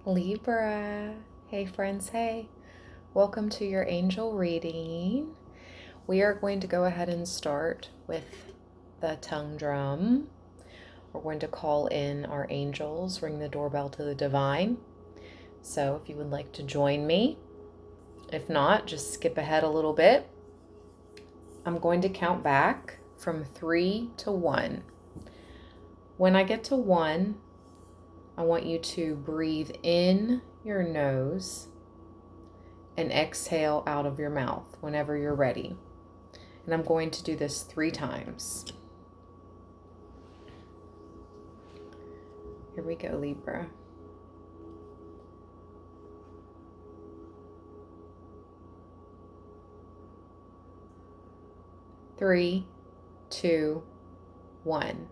Libra. Hey friends, hey. Welcome to your angel reading. We are going to go ahead and start with the tongue drum. We're going to call in our angels, ring the doorbell to the divine. So if you would like to join me, if not, just skip ahead a little bit. I'm going to count back from 3 to 1. When I get to 1, I want you to breathe in your nose and exhale out of your mouth whenever you're ready. And I'm going to do this 3 times. Here we go, Libra. Three, 2, 1.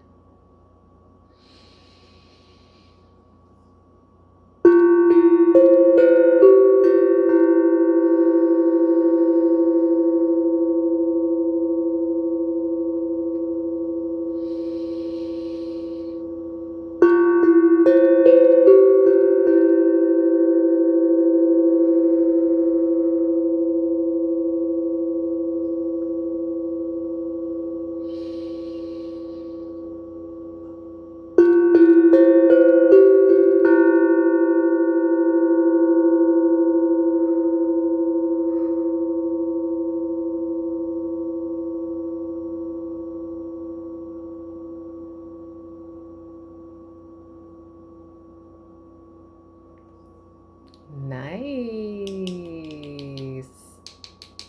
Nice.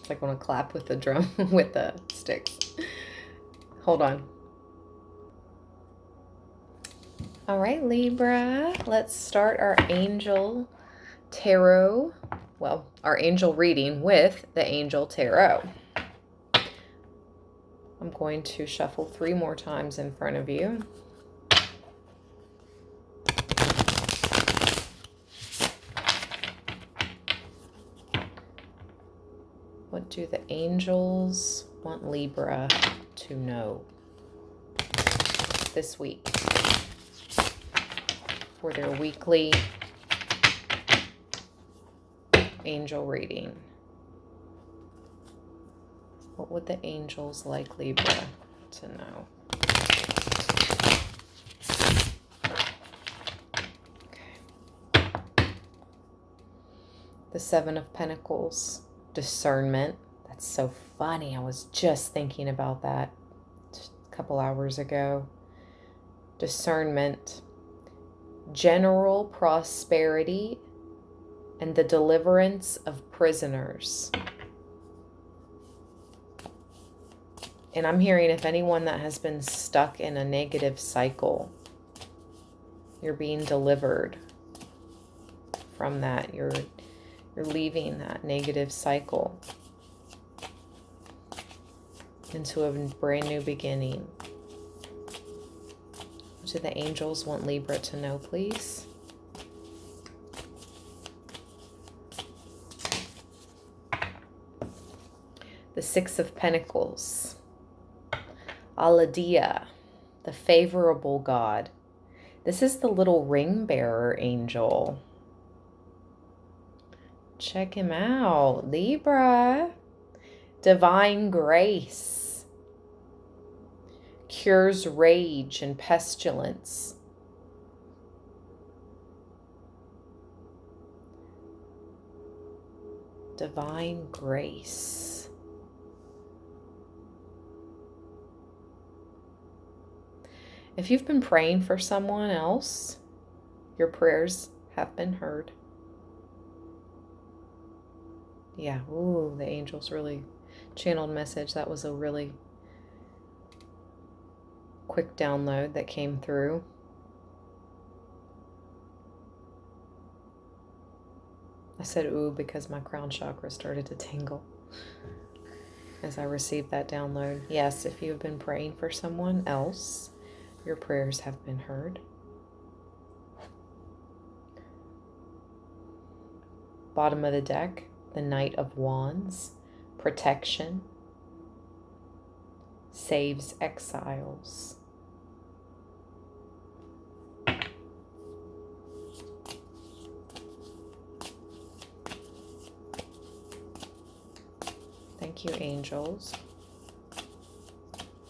It's like I want to clap with the drum, with the sticks. Hold on. All right, Libra, let's start our angel tarot. Well, our angel reading with the angel tarot. I'm going to shuffle 3 more times in front of you. What do the angels want Libra to know this week for their weekly angel reading? What would the angels like Libra to know? Okay. The 7 of Pentacles. Discernment. That's so funny. I was just thinking about that just a couple hours ago. Discernment, general prosperity, and the deliverance of prisoners. And I'm hearing if anyone that has been stuck in a negative cycle, you're being delivered from that. You're leaving that negative cycle into a brand new beginning. What do the angels want Libra to know, please? The 6 of Pentacles. Aladia, the favorable God. This is the little ring bearer angel. Check him out. Libra. Divine grace. Cures rage and pestilence. Divine grace. If you've been praying for someone else, your prayers have been heard. Yeah, ooh, the angels really channeled message. That was a really quick download that came through. I said ooh because my crown chakra started to tingle as I received that download. Yes, if you have been praying for someone else, your prayers have been heard. Bottom of the deck. The Knight of Wands, protection, saves exiles. Thank you, angels.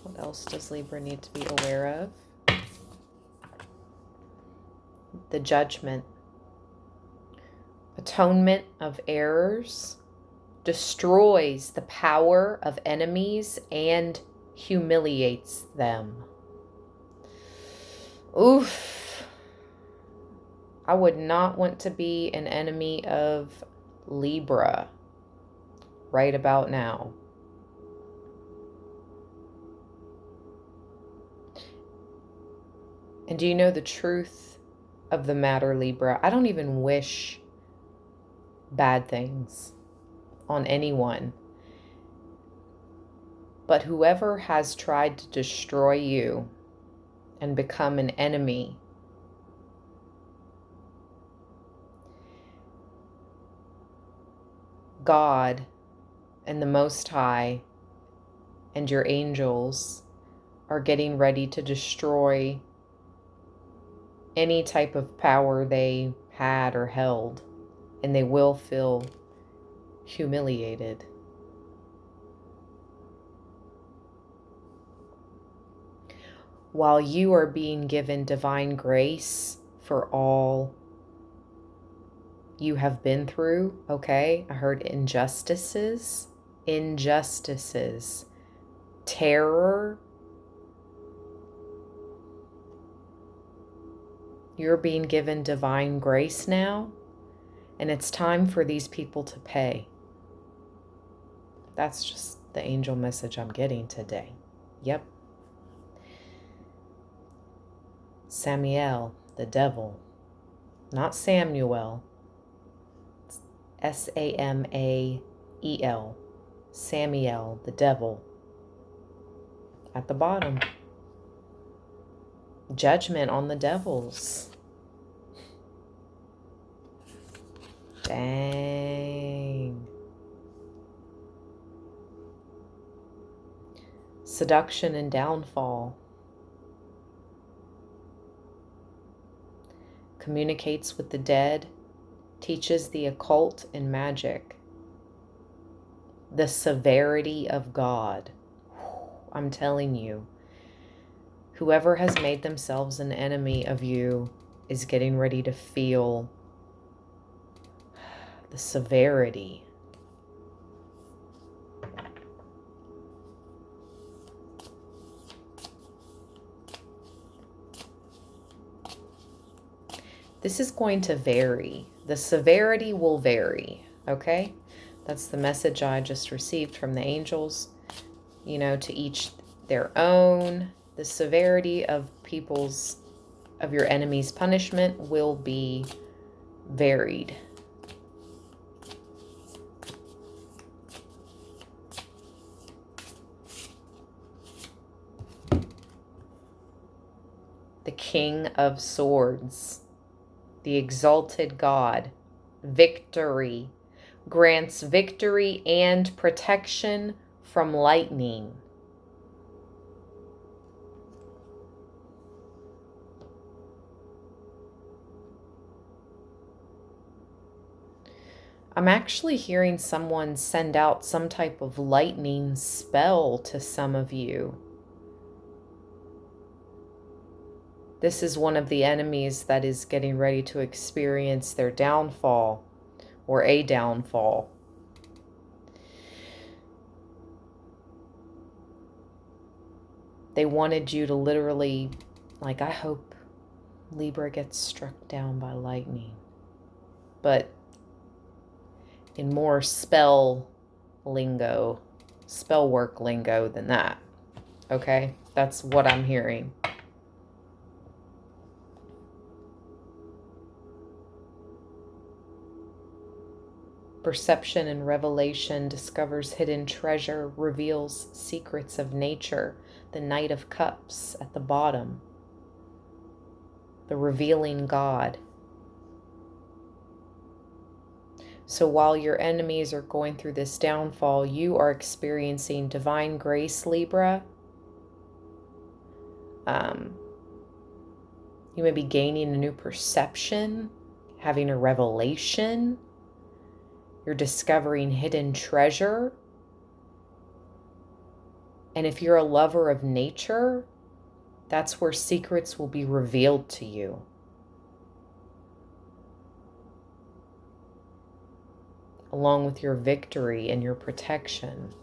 What else does Libra need to be aware of? The judgment. Atonement of errors destroys the power of enemies and humiliates them. Oof. I would not want to be an enemy of Libra right about now. And do you know the truth of the matter, Libra? I don't even wish bad things on anyone. But whoever has tried to destroy you and become an enemy, God and the Most High and your angels are getting ready to destroy any type of power they had or held, and they will feel humiliated. While you are being given divine grace for all you have been through, okay? I heard injustices, terror. You're being given divine grace now, and it's time for these people to pay. That's just the angel message I'm getting today. Yep. Samael, the devil. Not Samuel. Samael. Samael, the devil. At the bottom. Judgment on the devils. Dang. Seduction and downfall. Communicates with the dead. Teaches the occult and magic. The severity of God. I'm telling you. Whoever has made themselves an enemy of you is getting ready to feel the severity. This is going to vary. The severity will vary, okay? That's the message I just received from the angels. You know, to each their own. The severity of your enemy's punishment will be varied. The King of Swords, the exalted God, victory, grants victory and protection from lightning. I'm actually hearing someone send out some type of lightning spell to some of you. This is one of the enemies that is getting ready to experience their downfall or a downfall. They wanted you to literally, like, I hope Libra gets struck down by lightning. But in more spell work lingo than that. Okay? That's what I'm hearing. Perception and revelation discovers hidden treasure, reveals secrets of nature. The Knight of Cups at the bottom. The revealing God. So while your enemies are going through this downfall, you are experiencing divine grace, Libra. You may be gaining a new perception, having a revelation. You're discovering hidden treasure. And if you're a lover of nature, that's where secrets will be revealed to you. Along with your victory and your protection.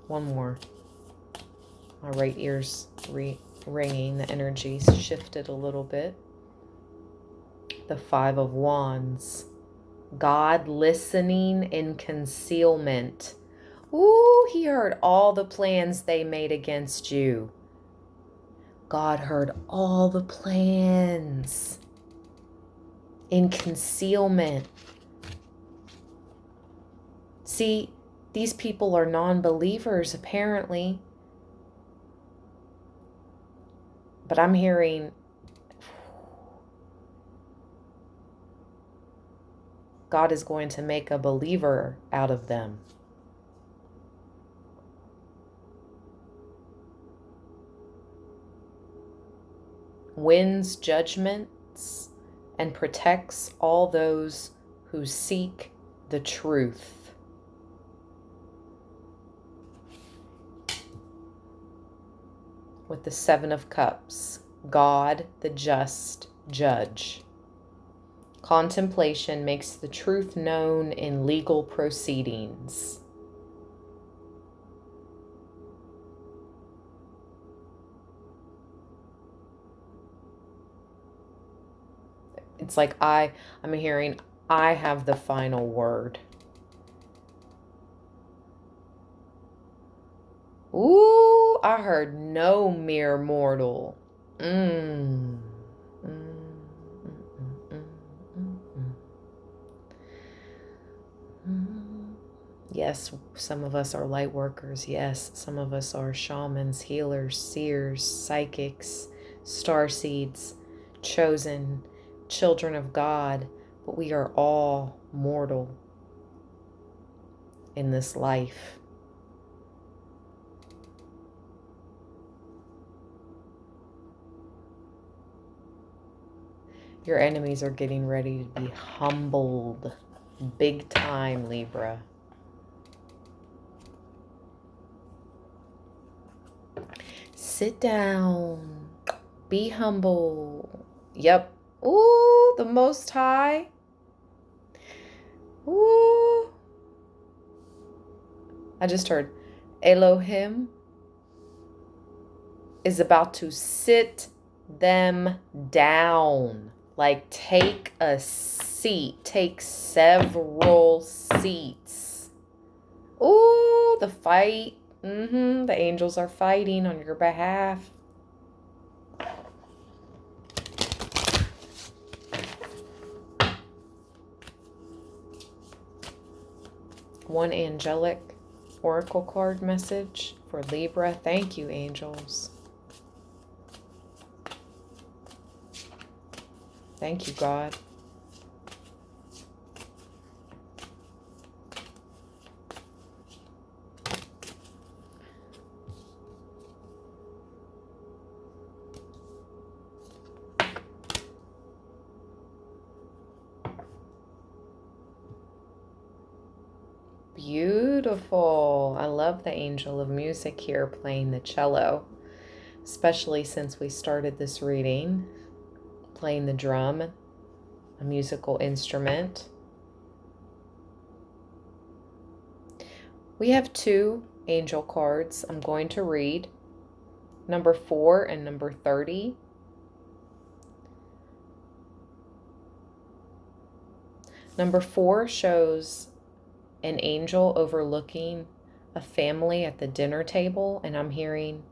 One more. My right ear's ringing. The energy's shifted a little bit. The Five of Wands. God listening in concealment. Ooh, he heard all the plans they made against you. God heard all the plans in concealment. See, these people are non-believers apparently. But I'm hearing God is going to make a believer out of them. Wins judgments and protects all those who seek the truth. With the Seven of Cups, God, the just judge. Contemplation makes the truth known in legal proceedings. It's like I'm hearing, I have the final word. Ooh, I heard no mere mortal. Yes, some of us are light workers. Yes, some of us are shamans, healers, seers, psychics, starseeds, chosen, children of God. But we are all mortal in this life. Your enemies are getting ready to be humbled. Big time, Libra. Sit down. Be humble. Yep. Ooh, the Most High. Ooh. I just heard Elohim is about to sit them down. Like, take a seat. Take several seats. Ooh, the fight. The angels are fighting on your behalf. One angelic oracle card message for Libra. Thank you, angels. Thank you, God. Beautiful. I love the angel of music here playing the cello, especially since we started this reading, playing the drum, a musical instrument. We have two angel cards I'm going to read, number 4 and number 30. Number 4 shows an angel overlooking a family at the dinner table, and I'm hearing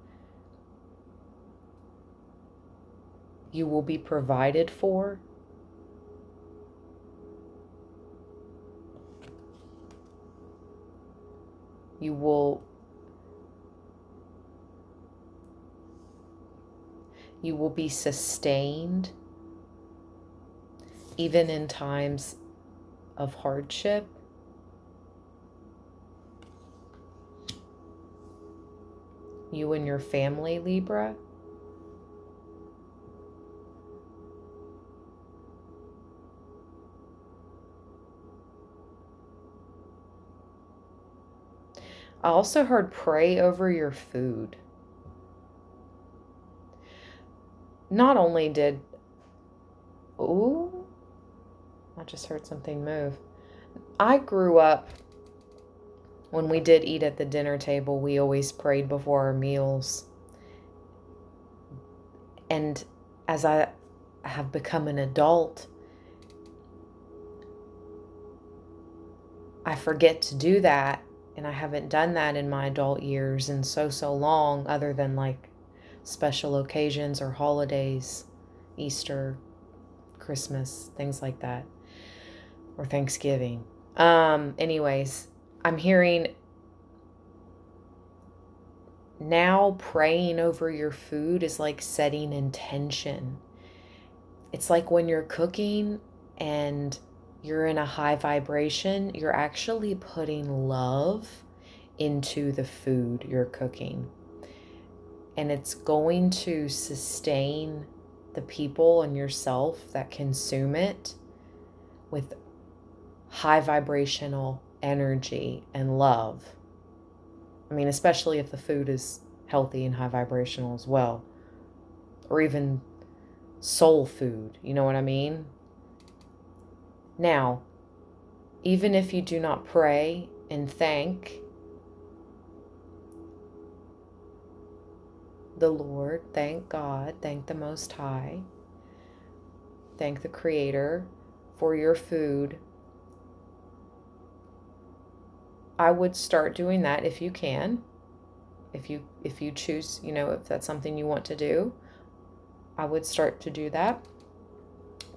you will be provided for. You will be sustained even in times of hardship. You and your family, Libra. I also heard pray over your food. Not only did... Ooh, I just heard something move. I grew up, when we did eat at the dinner table, we always prayed before our meals. And as I have become an adult, I forget to do that. And I haven't done that in my adult years in so long, other than like special occasions or holidays, Easter, Christmas, things like that, or Thanksgiving. Anyways, I'm hearing now praying over your food is like setting intention. It's like when you're cooking and you're in a high vibration, you're actually putting love into the food you're cooking. And it's going to sustain the people and yourself that consume it with high vibrational energy and love. I mean, especially if the food is healthy and high vibrational as well. Or even soul food, you know what I mean? Now, even if you do not pray and thank the Lord, thank God, thank the Most High, thank the Creator for your food, I would start doing that if you can. If you choose, if that's something you want to do, I would start to do that.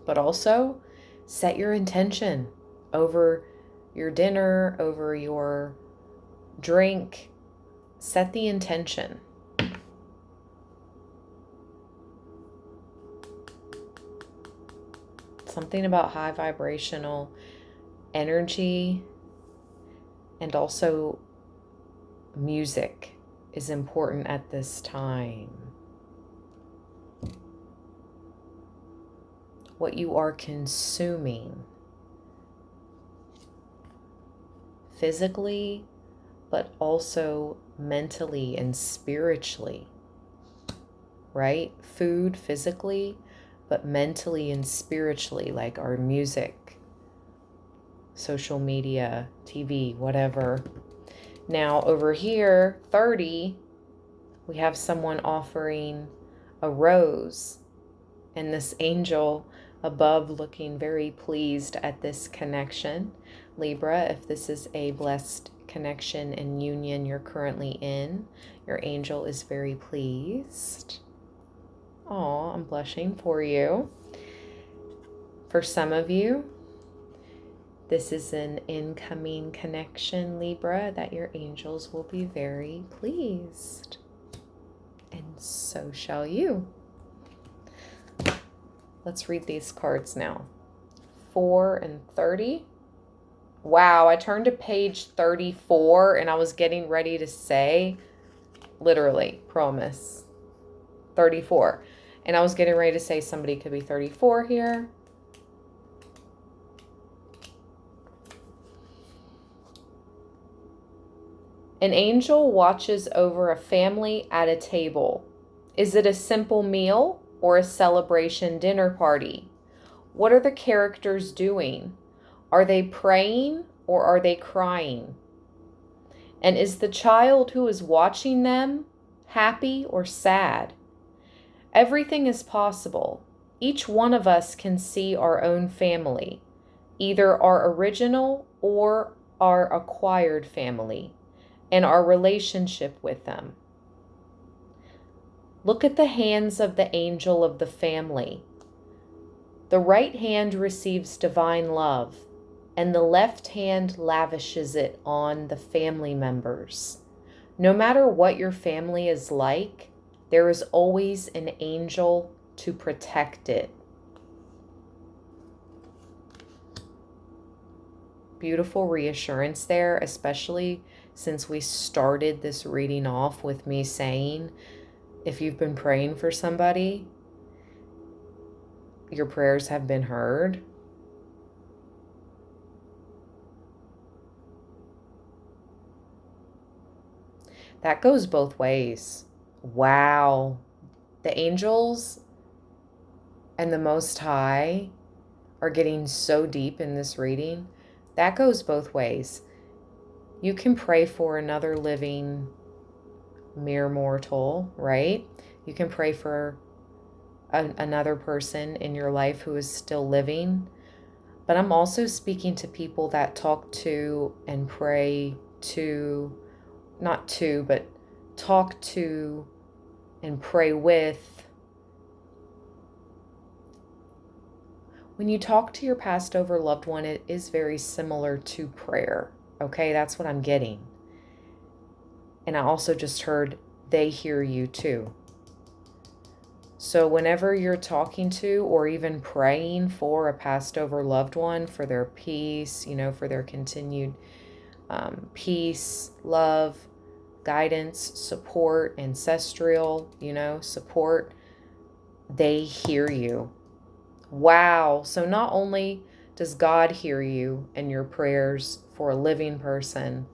But also set your intention over your dinner, over your drink. Set the intention. Something about high vibrational energy and also music is important at this time. What you are consuming physically, but also mentally and spiritually, right? Food physically, but mentally and spiritually, like our music, social media, TV, whatever. Now over here, 30, we have someone offering a rose, and this angel above looking very pleased at this connection. Libra, if this is a blessed connection and union you're currently in, your angel is very pleased. Oh, I'm blushing for you. For some of you, this is an incoming connection, Libra, that your angels will be very pleased. And so shall you. Let's read these cards now. 4 and 30. Wow, I turned to page 34 and I was getting ready to say, literally, promise, 34. And I was getting ready to say somebody could be 34 here. An angel watches over a family at a table. Is it a simple meal or a celebration dinner party? What are the characters doing? Are they praying or are they crying? And is the child who is watching them happy or sad? Everything is possible. Each one of us can see our own family, either our original or our acquired family, and our relationship with them. Look at the hands of the angel of the family. The right hand receives divine love, and the left hand lavishes it on the family members. No matter what your family is like, there is always an angel to protect it. Beautiful reassurance there, especially since we started this reading off with me saying, if you've been praying for somebody, your prayers have been heard. That goes both ways. Wow. The angels and the Most High are getting so deep in this reading. That goes both ways. You can pray for another living mere mortal, right? You can pray for another person in your life who is still living. But I'm also speaking to people that talk to and pray to, not to, but talk to and pray with. When you talk to your passed over loved one, it is very similar to prayer. Okay, that's what I'm getting. And I also just heard they hear you too. So whenever you're talking to or even praying for a passed over loved one, for their peace, for their continued peace, love, guidance, support, ancestral, support, they hear you. Wow. So not only does God hear you and your prayers for a living person,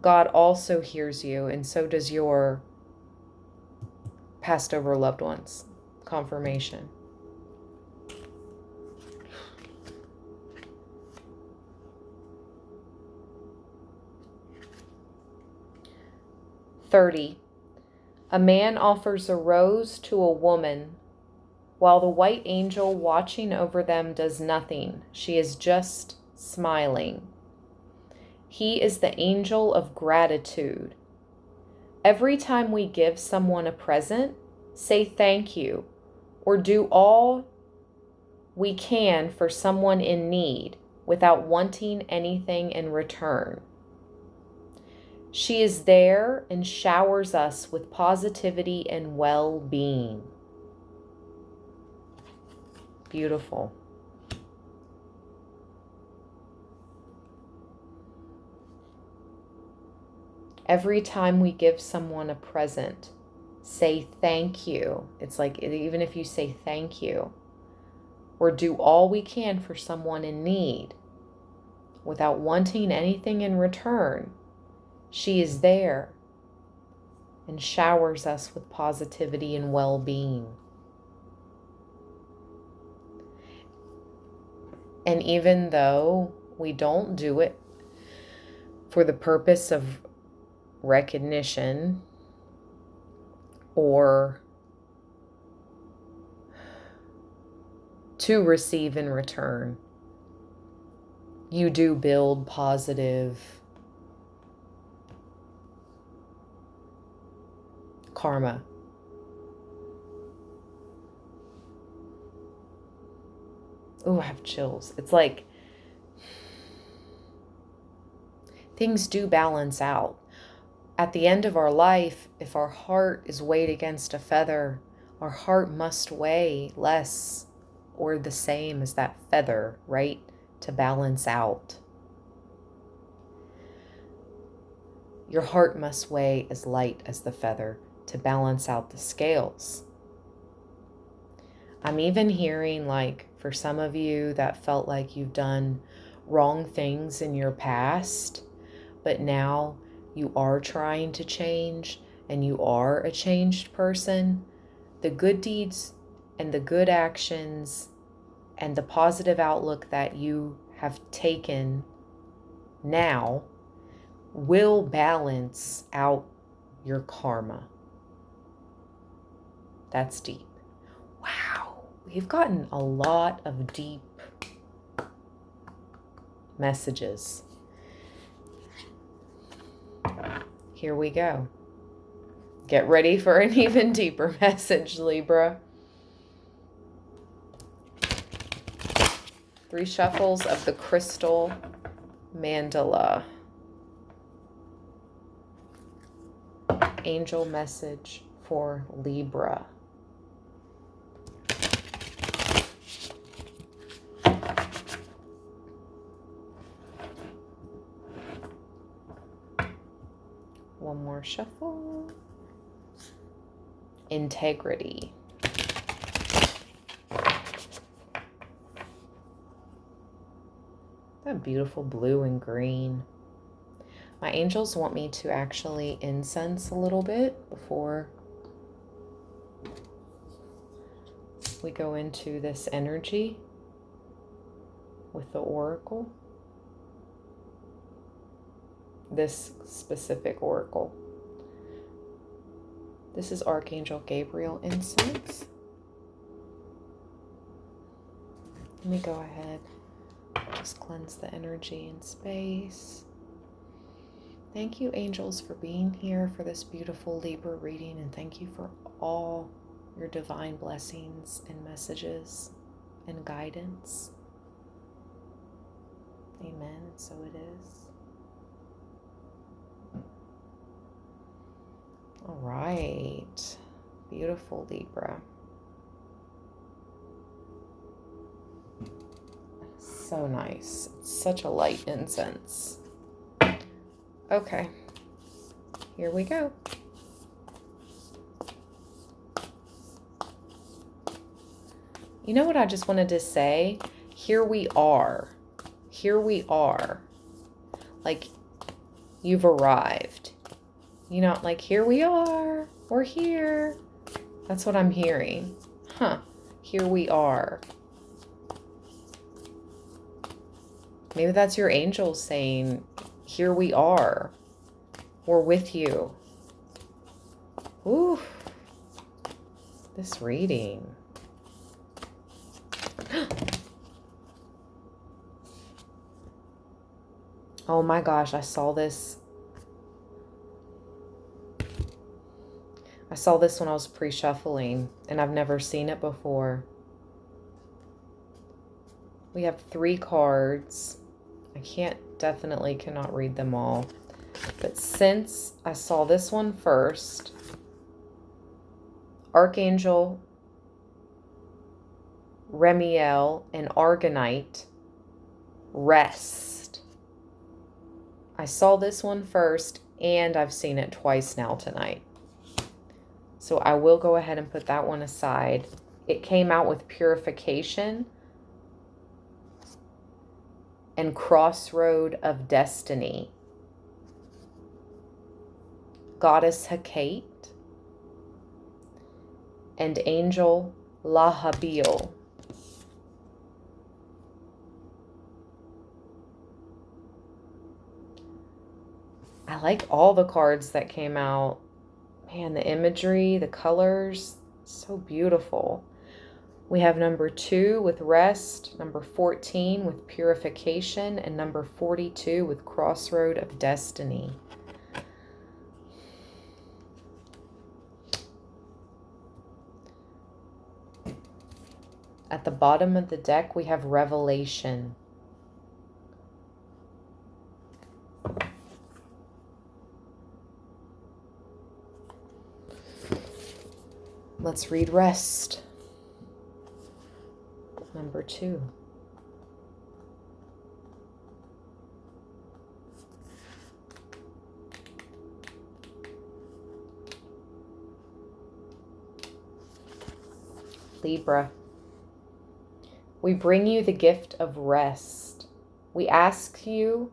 God also hears you, and so does your passed over loved ones. Confirmation. $30. A man offers a rose to a woman, while the white angel watching over them does nothing. She is just smiling. He is the angel of gratitude. Every time we give someone a present, say thank you, or do all we can for someone in need without wanting anything in return. She is there and showers us with positivity and well-being. Beautiful. Every time we give someone a present, say thank you. It's like, even if you say thank you, or do all we can for someone in need without wanting anything in return, she is there and showers us with positivity and well-being. And even though we don't do it for the purpose of recognition or to receive in return, you do build positive karma. Oh, I have chills. It's like things do balance out. At the end of our life, if our heart is weighed against a feather, our heart must weigh less or the same as that feather, right? To balance out. Your heart must weigh as light as the feather to balance out the scales. I'm even hearing, like, for some of you that felt like you've done wrong things in your past, but now you are trying to change and you are a changed person, the good deeds and the good actions and the positive outlook that you have taken now will balance out your karma. That's deep. Wow, we've gotten a lot of deep messages. Here we go. Get ready for an even deeper message, Libra. 3 shuffles of the crystal mandala. Angel message for Libra. One more shuffle. Integrity. That beautiful blue and green. My angels want me to actually incense a little bit before we go into this energy with the oracle. This specific oracle. This is Archangel Gabriel incense. Let me go ahead, just cleanse the energy and space. Thank you, angels, for being here for this beautiful Libra reading, and thank you for all your divine blessings and messages and guidance. Amen. And so it is. All right. Beautiful Libra. So nice. It's such a light incense. Okay. Here we go. You know what I just wanted to say? Here we are. Here we are. Like, you've arrived. You know, like, here we are. We're here. That's what I'm hearing. Huh. Here we are. Maybe that's your angels saying, here we are. We're with you. Ooh. This reading. Oh my gosh, I saw this. I saw this when I was pre-shuffling, and I've never seen it before. We have 3 cards. I definitely cannot read them all. But since I saw this one first, Archangel Remiel and Argonite, rest. I saw this one first, and I've seen it twice now tonight. So I will go ahead and put that one aside. It came out with Purification and Crossroad of Destiny. Goddess Hecate and Angel Lahabil. I like all the cards that came out. Man, the imagery, the colors, so beautiful. We have number 2 with Rest, number 14 with Purification, and number 42 with Crossroad of Destiny. At the bottom of the deck, we have Revelation. Let's read Rest. Number 2. Libra. We bring you the gift of rest. We ask you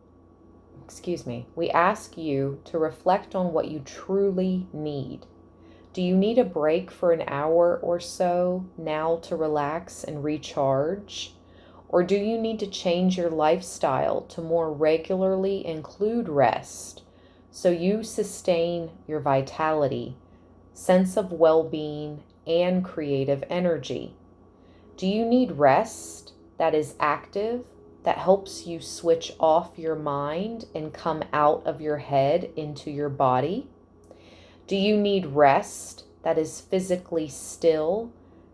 to reflect on what you truly need. Do you need a break for an hour or so now to relax and recharge? Or do you need to change your lifestyle to more regularly include rest so you sustain your vitality, sense of well-being, and creative energy? Do you need rest that is active, that helps you switch off your mind and come out of your head into your body? Do you need rest that is physically still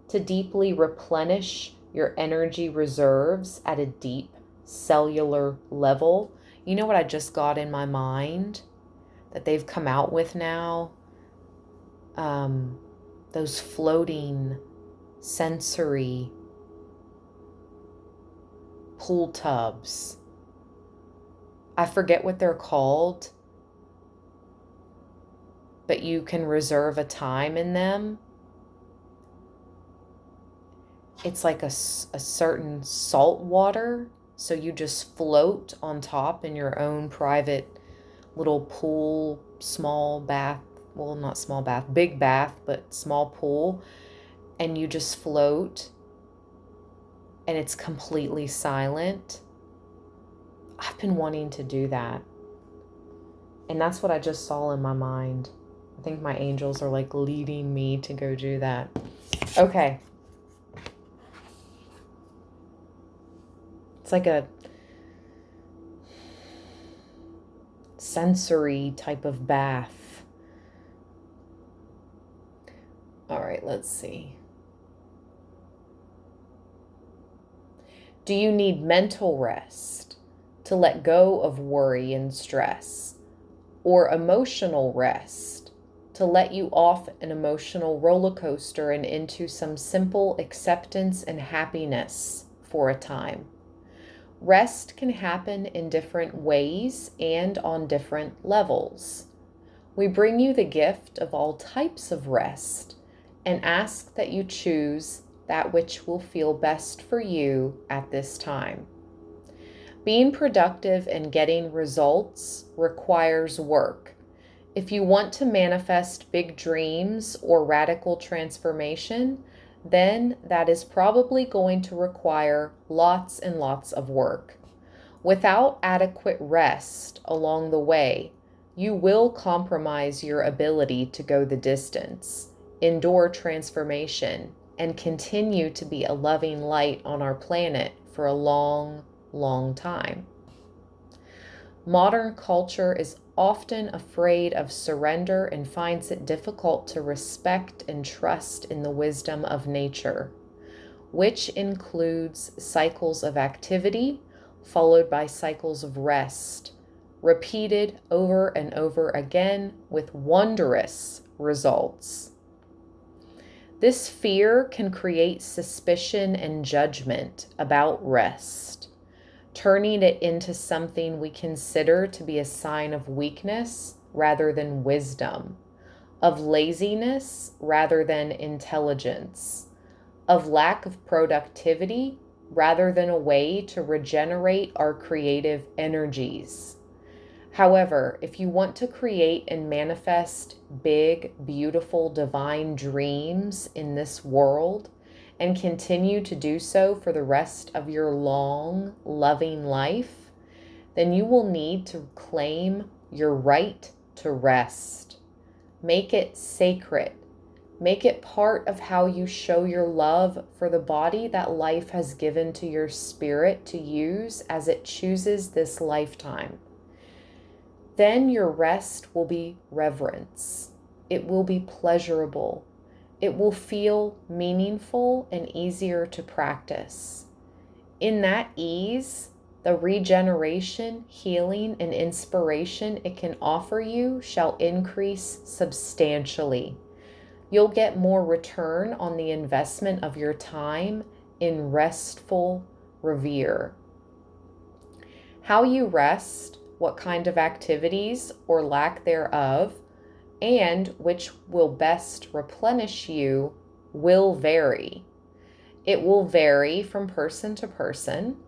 to deeply replenish your energy reserves at a deep cellular level? You know what I just got in my mind that they've come out with now? Those floating sensory pool tubs. I forget what they're called, but you can reserve a time in them. It's like a certain salt water, so you just float on top in your own private little pool, small bath, well, not small bath, big bath, but small pool, and you just float and it's completely silent. I've been wanting to do that. And that's what I just saw in my mind. I think my angels are like leading me to go do that. Okay. It's like a sensory type of bath. All right, let's see. Do you need mental rest to let go of worry and stress, or emotional rest to let you off an emotional roller coaster and into some simple acceptance and happiness for a time? Rest can happen in different ways and on different levels. We bring you the gift of all types of rest and ask that you choose that which will feel best for you at this time. Being productive and getting results requires work. If you want to manifest big dreams or radical transformation, then that is probably going to require lots and lots of work. Without adequate rest along the way, you will compromise your ability to go the distance, endure transformation, and continue to be a loving light on our planet for a long, long time. Modern culture is often afraid of surrender and finds it difficult to respect and trust in the wisdom of nature, which includes cycles of activity followed by cycles of rest, repeated over and over again with wondrous results. This fear can create suspicion and judgment about rest, turning it into something we consider to be a sign of weakness rather than wisdom, of laziness rather than intelligence, of lack of productivity rather than a way to regenerate our creative energies. However, if you want to create and manifest big, beautiful, divine dreams in this world and continue to do so for the rest of your long, loving life, then you will need to claim your right to rest. Make it sacred. Make it part of how you show your love for the body that life has given to your spirit to use as it chooses this lifetime. Then your rest will be reverence. It will be pleasurable. It will feel meaningful and easier to practice. In that ease, the regeneration, healing, and inspiration it can offer you shall increase substantially. You'll get more return on the investment of your time in restful revere. How you rest, what kind of activities or lack thereof, and which will best replenish you will vary. It will vary from person to person.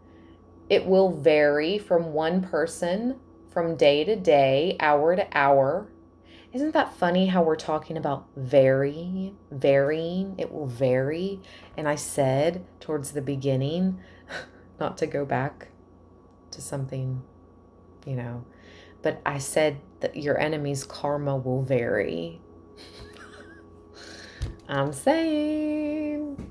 It will vary from one person from day to day, hour to hour. Isn't that funny how we're talking about varying? It will vary. And I said towards the beginning, not to go back to something, but I said that your enemy's karma will vary. I'm saying.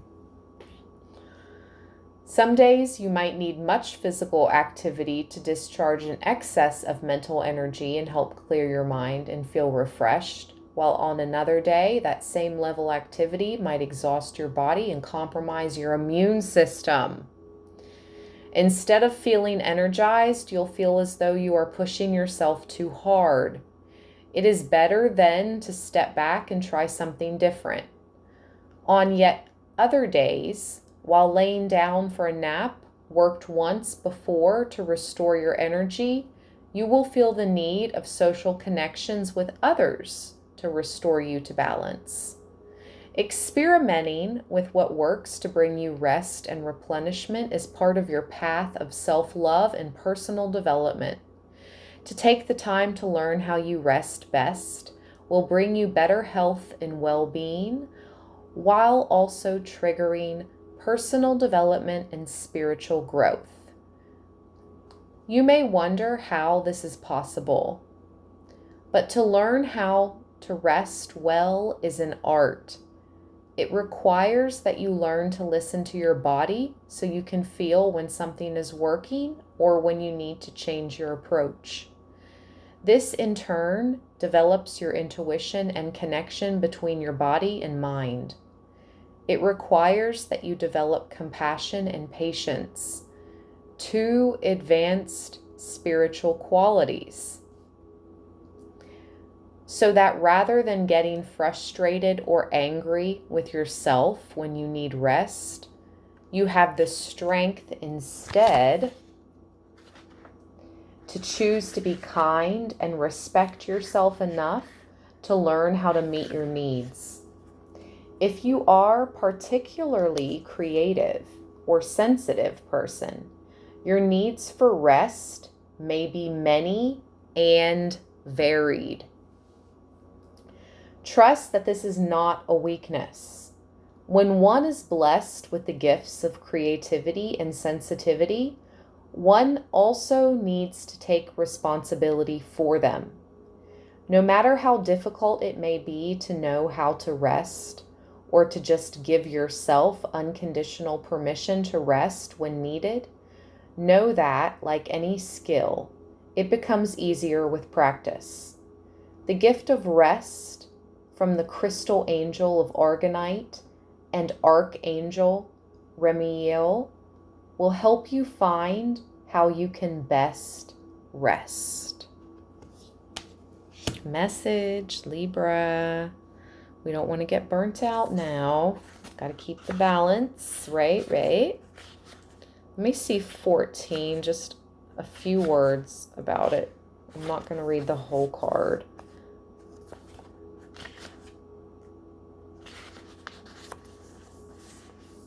Some days you might need much physical activity to discharge an excess of mental energy and help clear your mind and feel refreshed, while on another day, that same level activity might exhaust your body and compromise your immune system. Instead of feeling energized, you'll feel as though you are pushing yourself too hard. It is better then to step back and try something different. On yet other days, while laying down for a nap, worked once before to restore your energy, you will feel the need of social connections with others to restore you to balance. Experimenting with what works to bring you rest and replenishment is part of your path of self-love and personal development. To take the time to learn how you rest best will bring you better health and well-being, while also triggering personal development and spiritual growth. You may wonder how this is possible, but to learn how to rest well is an art. It requires that you learn to listen to your body so you can feel when something is working or when you need to change your approach. This in turn develops your intuition and connection between your body and mind. It requires that you develop compassion and patience, two advanced spiritual qualities, so that rather than getting frustrated or angry with yourself when you need rest, you have the strength instead to choose to be kind and respect yourself enough to learn how to meet your needs. If you are particularly creative or sensitive person, your needs for rest may be many and varied. Trust that this is not a weakness. When one is blessed with the gifts of creativity and sensitivity, one also needs to take responsibility for them. No matter how difficult it may be to know how to rest, or to just give yourself unconditional permission to rest when needed, know that, like any skill, it becomes easier with practice. The gift of rest from the crystal angel of Argonite and archangel Remiel will help you find how you can best rest. Message, Libra. We don't want to get burnt out now. Got to keep the balance, right? Let me see 14, just a few words about it. I'm not going to read the whole card.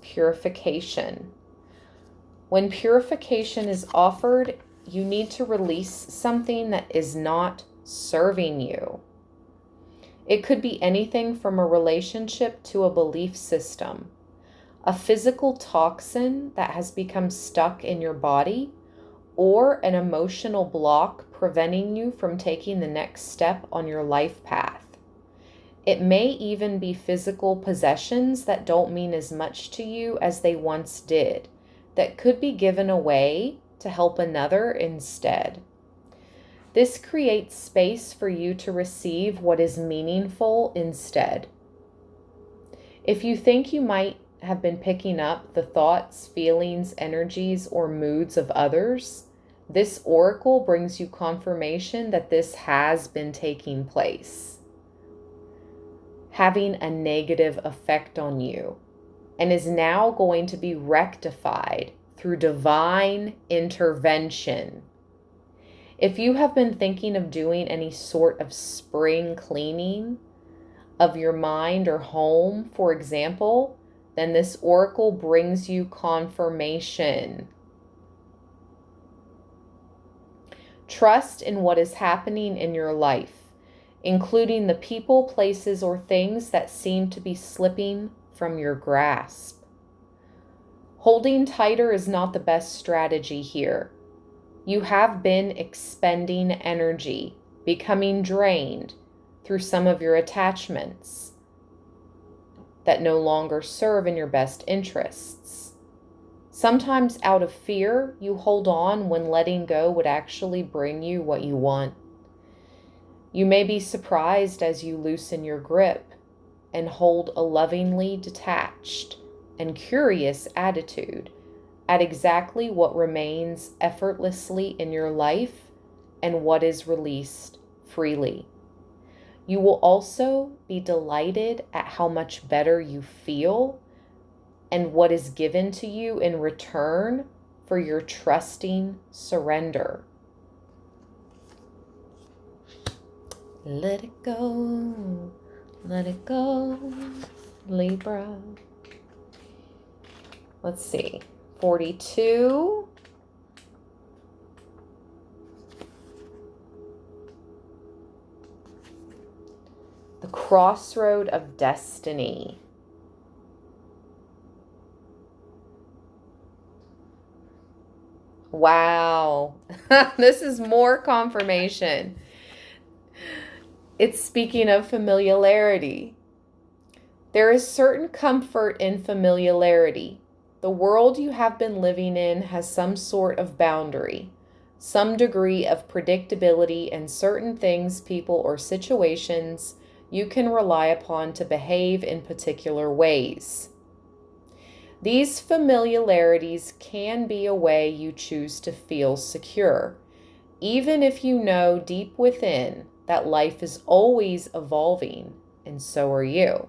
Purification. When purification is offered, you need to release something that is not serving you. It could be anything from a relationship to a belief system, a physical toxin that has become stuck in your body, or an emotional block preventing you from taking the next step on your life path. It may even be physical possessions that don't mean as much to you as they once did, that could be given away to help another instead. This creates space for you to receive what is meaningful instead. If you think you might have been picking up the thoughts, feelings, energies, or moods of others, this oracle brings you confirmation that this has been taking place, having a negative effect on you, and is now going to be rectified through divine intervention. If you have been thinking of doing any sort of spring cleaning of your mind or home, for example, then this oracle brings you confirmation. Trust in what is happening in your life, including the people, places, or things that seem to be slipping from your grasp. Holding tighter is not the best strategy here. You have been expending energy, becoming drained through some of your attachments that no longer serve in your best interests. Sometimes out of fear, you hold on when letting go would actually bring you what you want. You may be surprised as you loosen your grip and hold a lovingly detached and curious attitude at exactly what remains effortlessly in your life and what is released freely. You will also be delighted at how much better you feel and what is given to you in return for your trusting surrender. Let it go, Libra. Let's see, 42. crossroad of destiny. Wow. This is more confirmation. It's speaking of familiarity. There is certain comfort in familiarity. The world you have been living in has some sort of boundary, some degree of predictability, and certain things, people, or situations you can rely upon to behave in particular ways. These familiarities can be a way you choose to feel secure, even if you know deep within that life is always evolving, and so are you.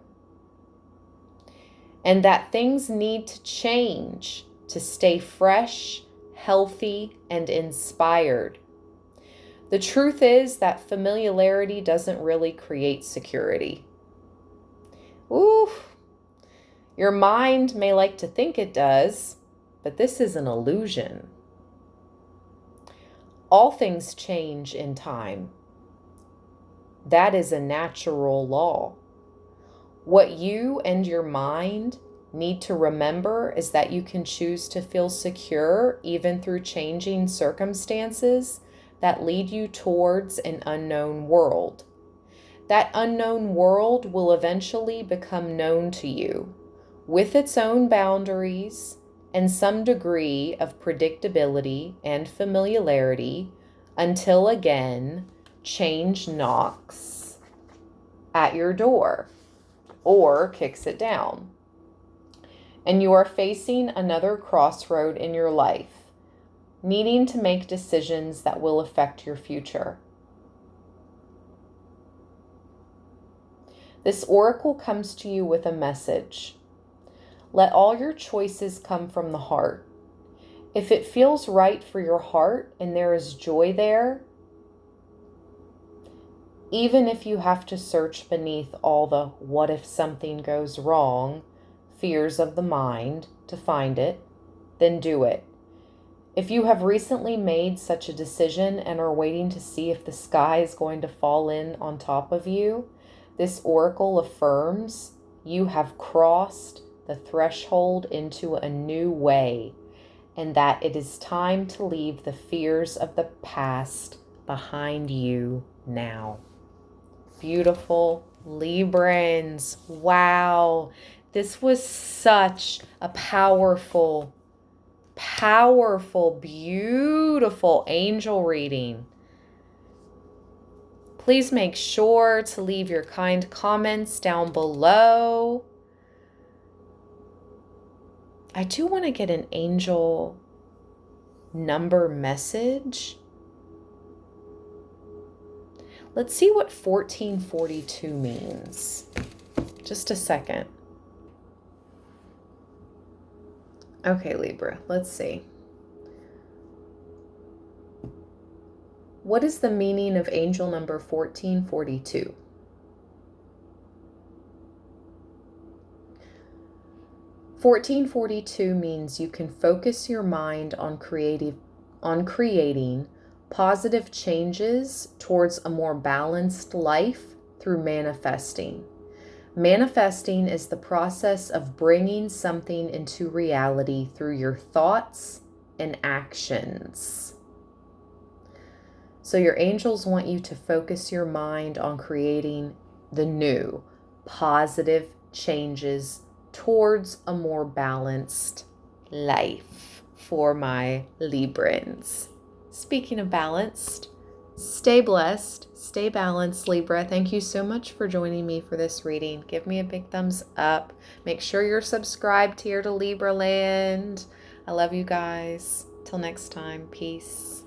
And that things need to change to stay fresh, healthy, and inspired. The truth is that familiarity doesn't really create security. Ooh, your mind may like to think it does, but this is an illusion. All things change in time. That is a natural law. What you and your mind need to remember is that you can choose to feel secure even through changing circumstances that lead you towards an unknown world. That unknown world will eventually become known to you, with its own boundaries and some degree of predictability and familiarity, until again, change knocks at your door or kicks it down, and you are facing another crossroad in your life, needing to make decisions that will affect your future. This oracle comes to you with a message. Let all your choices come from the heart. If it feels right for your heart and there is joy there, even if you have to search beneath all the what if something goes wrong fears of the mind to find it, then do it. If you have recently made such a decision and are waiting to see if the sky is going to fall in on top of you, this oracle affirms you have crossed the threshold into a new way, and that it is time to leave the fears of the past behind you now. Beautiful Librans. Wow. This was such a powerful, beautiful angel reading. Please make sure to leave your kind comments down below. I do want to get an angel number message. Let's see what 1442 means. Just a second. Okay, Libra, let's see. What is the meaning of angel number 1442? (1442) means you can focus your mind on creating positive changes towards a more balanced life through manifesting. Manifesting is the process of bringing something into reality through your thoughts and actions. So your angels want you to focus your mind on creating the new, positive changes towards a more balanced life for my Librans. Speaking of balanced, stay blessed, stay balanced, Libra. Thank you so much for joining me for this reading. Give me a big thumbs up. Make sure you're subscribed here to Libra Land. I love you guys. Till next time, peace.